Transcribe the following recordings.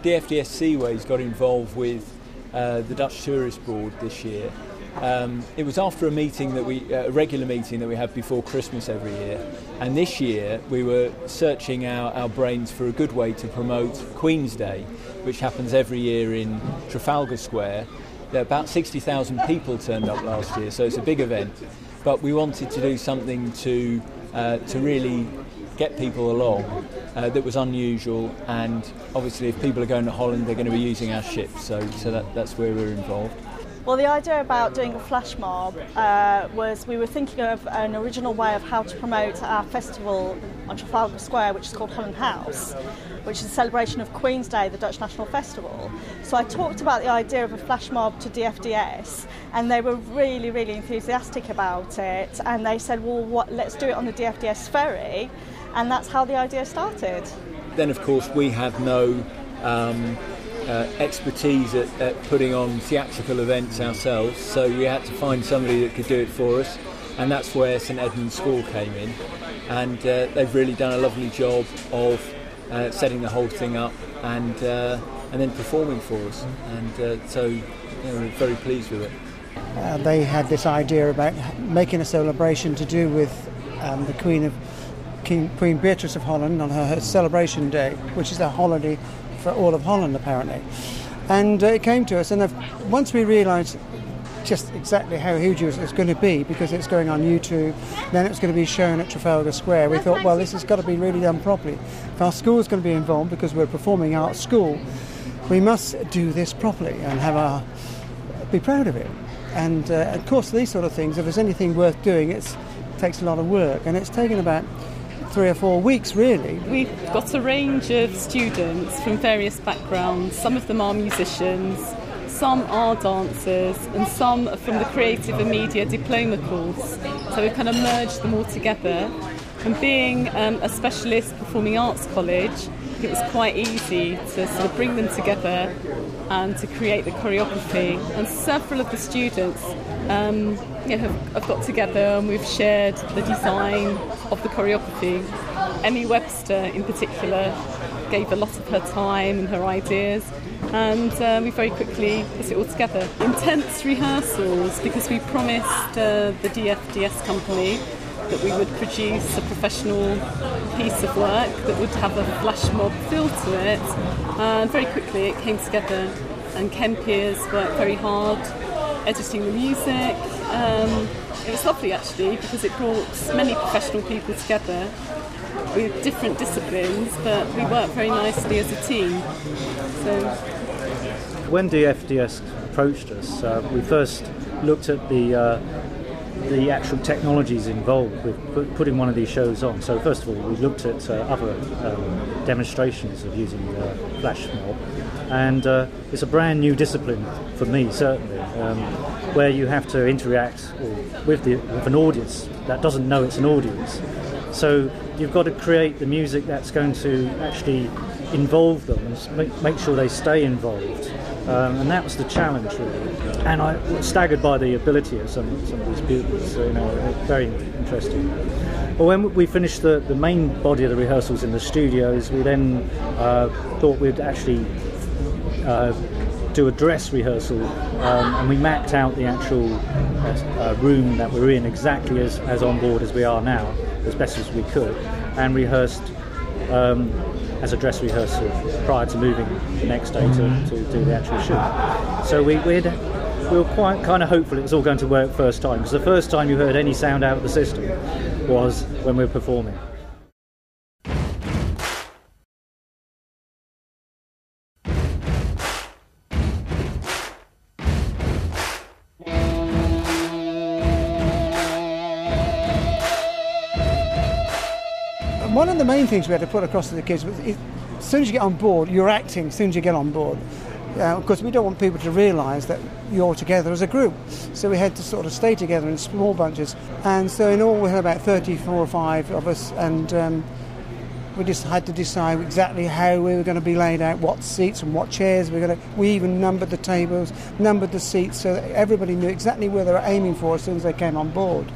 DFDS Seaways got involved with the Dutch Tourist Board this year. It was after a meeting a regular meeting that we have before Christmas every year, and this year we were searching our brains for a good way to promote Queen's Day, which happens every year in Trafalgar Square. About 60,000 people turned up last year, so it's a big event. But we wanted to do something to really get people along that was unusual, and obviously if people are going to Holland they're going to be using our ship, so that's where we're involved. Well, the idea about doing a flash mob was we were thinking of an original way of how to promote our festival on Trafalgar Square, which is called Holland House, which is a celebration of Queen's Day, the Dutch National Festival. So I talked about the idea of a flash mob to DFDS, and they were really, really enthusiastic about it, and they said, well, let's do it on the DFDS ferry, and that's how the idea started. Then, of course, we have no expertise at putting on theatrical events ourselves, so we had to find somebody that could do it for us, and that's where St Edmund School came in, and they've really done a lovely job of setting the whole thing up and then performing for us, and so we're very pleased with it. They had this idea about making a celebration to do with the Queen Beatrice of Holland on her celebration day, which is a holiday for all of Holland apparently. And it came to us, and once we realised just exactly how huge it's going to be, because it's going on YouTube, then it's going to be shown at Trafalgar Square, we thought, well, this has got to be really done properly. If our school's going to be involved, because we're a performing arts school, we must do this properly and be proud of it. And of course, these sort of things, if there's anything worth doing, it takes a lot of work, and it's taken about 3 or 4 weeks really. We've got a range of students from various backgrounds. Some of them are musicians, some are dancers, and some are from the Creative and Media Diploma course. So we've kind of merged them all together. And being a specialist performing arts college, it was quite easy to sort of bring them together and to create the choreography. And several of the students have got together, and we've shared the design of the choreography. Emmy Webster in particular gave a lot of her time and her ideas, and we very quickly put it all together. Intense rehearsals, because we promised the DFDS company that we would produce a professional piece of work that would have a flash mob feel to it, and very quickly it came together, and Ken Piers worked very hard editing the music. It was lovely actually, because it brought many professional people together with different disciplines, but we worked very nicely as a team. So when DFDS approached us, we first looked at the actual technologies involved with putting one of these shows on. So first of all, we looked at other demonstrations of using flash mob, and it's a brand new discipline for me, certainly, where you have to interact with an audience that doesn't know it's an audience. So you've got to create the music that's going to actually involve them and make sure they stay involved. And that was the challenge, really. And I was staggered by the ability of some of these pupils. So, very interesting. But when we finished the main body of the rehearsals in the studios, we then thought we'd actually do a dress rehearsal, and we mapped out the actual room that we're in exactly as on board as we are now, as best as we could, and rehearsed as a dress rehearsal prior to moving the next day to do the actual shoot. So we were quite kind of hopeful it was all going to work first time, because the first time you heard any sound out of the system was when we were performing. One of the main things we had to put across to the kids was, as soon as you get on board, you're acting as soon as you get on board. Because we don't want people to realise that you're together as a group. So we had to sort of stay together in small bunches. And so in all we had about 34 or 5 of us, and we just had to decide exactly how we were going to be laid out, what seats and what chairs we were going to. We even numbered the tables, numbered the seats, so that everybody knew exactly where they were aiming for as soon as they came on board.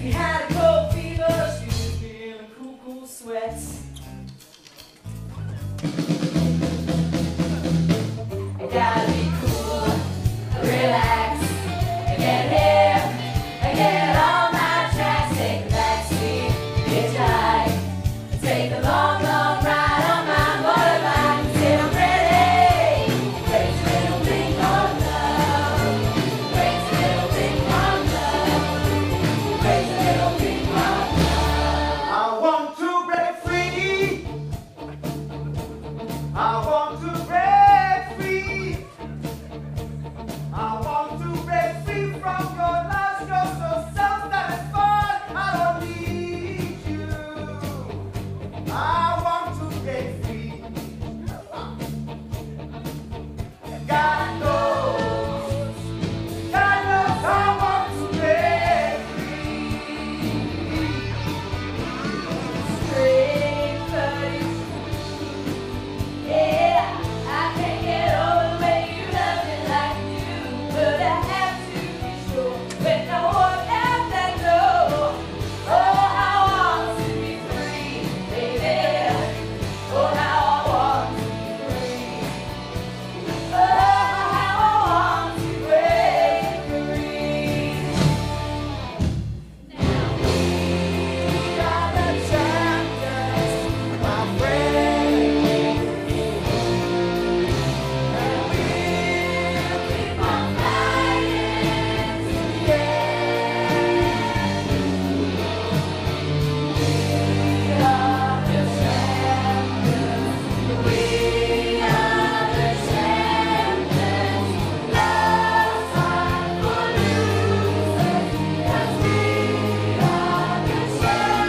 She had a cold fever, she was feeling cool, cool sweats. I gotta be cool, relax, and get here, and get on my tracks. Take the backseat, hitchhike, take a long, long ride on my motorbike. Say I'm ready, crazy little thing called love, crazy little thing called love, crazy little thing called love. I want to break free. I want to break free. I want to break free from your lust. You're so self-satisfied. I don't need you. I want to break free. God knows. God knows I want to break free. Straight face. Yeah, I can't get over the way you love me like you. But I have to be sure when no one else that know. Oh, how I want to be free, baby. Oh, how I want to be free. Oh, how I want to break free. Now we are the champions, my friend. And we'll keep on fighting to the end. We are the champions. We are the champions. No time for losers, 'cause we are the champions.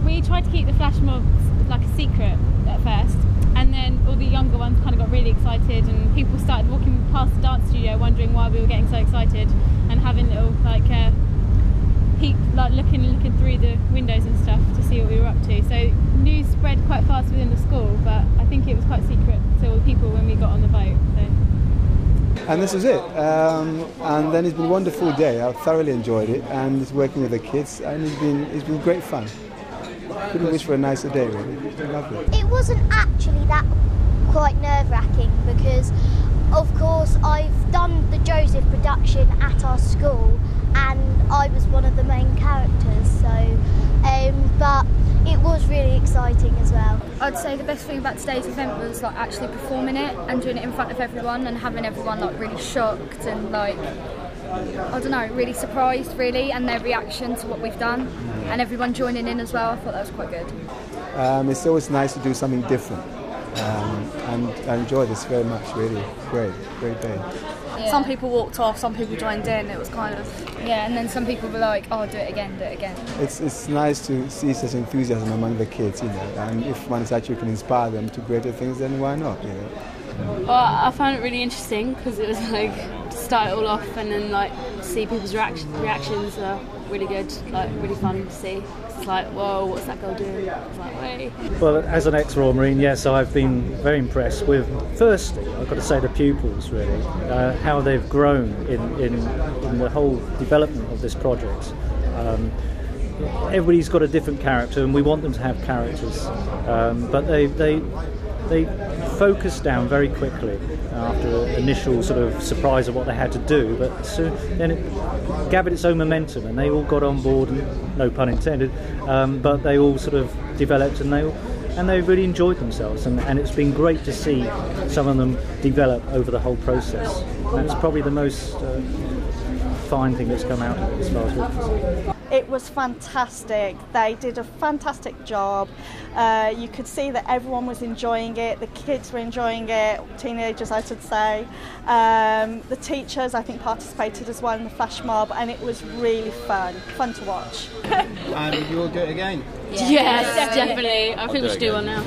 We tried to keep the flash mobs like a secret at first, and then all the younger ones kind of got really excited, and people started walking past the dance studio wondering why we were getting so excited, and having little like peep, like looking through the windows and stuff to see what we were up to. So news spread quite fast within the school, but I think it was quite secret to all the people when we got on the boat. So. And this is it. And then it's been a wonderful day. I've thoroughly enjoyed it, and it's working with the kids, and it's been great fun. Couldn't wish for a nicer day, really. It's been lovely. It wasn't actually that quite nerve-wracking because, of course, I've done the Joseph production at our school, and I was one of the main characters. So, but it was really exciting as well. I'd say the best thing about today's event was like actually performing it and doing it in front of everyone and having everyone like really shocked and like, I don't know, really surprised really, and their reaction to what we've done, and everyone joining in as well. I thought that was quite good. It's always nice to do something different, and I enjoy this very much. Really great day. Yeah. Some people walked off, some people joined in. It was kind of and then some people were like, "Oh, do it again." It's nice to see such enthusiasm among the kids, you know, and if one actually can inspire them to greater things, then why not, you know? Well, I found it really interesting because it was like to start it all off and then like see people's reactions are really good, like really fun to see. It's like, whoa, what's that girl doing? It's like, wait. Well, as an ex-Royal Marine, yes, I've been very impressed with, first, I've got to say the pupils really, how they've grown in the whole development of this project. Everybody's got a different character and we want them to have characters, but they focused down very quickly after initial sort of surprise of what they had to do, but soon then it gathered its own momentum and they all got on board, and no pun intended, but they all sort of developed and they really enjoyed themselves, and it's been great to see some of them develop over the whole process. That's probably the most fine thing that's come out of it as far as we're concerned. It was fantastic. They did a fantastic job. You could see that everyone was enjoying it. The kids were enjoying it, teenagers I should say. The teachers I think participated as well in the flash mob, and it was really fun to watch. And you will do it again? Yes, definitely. I think we should do one now.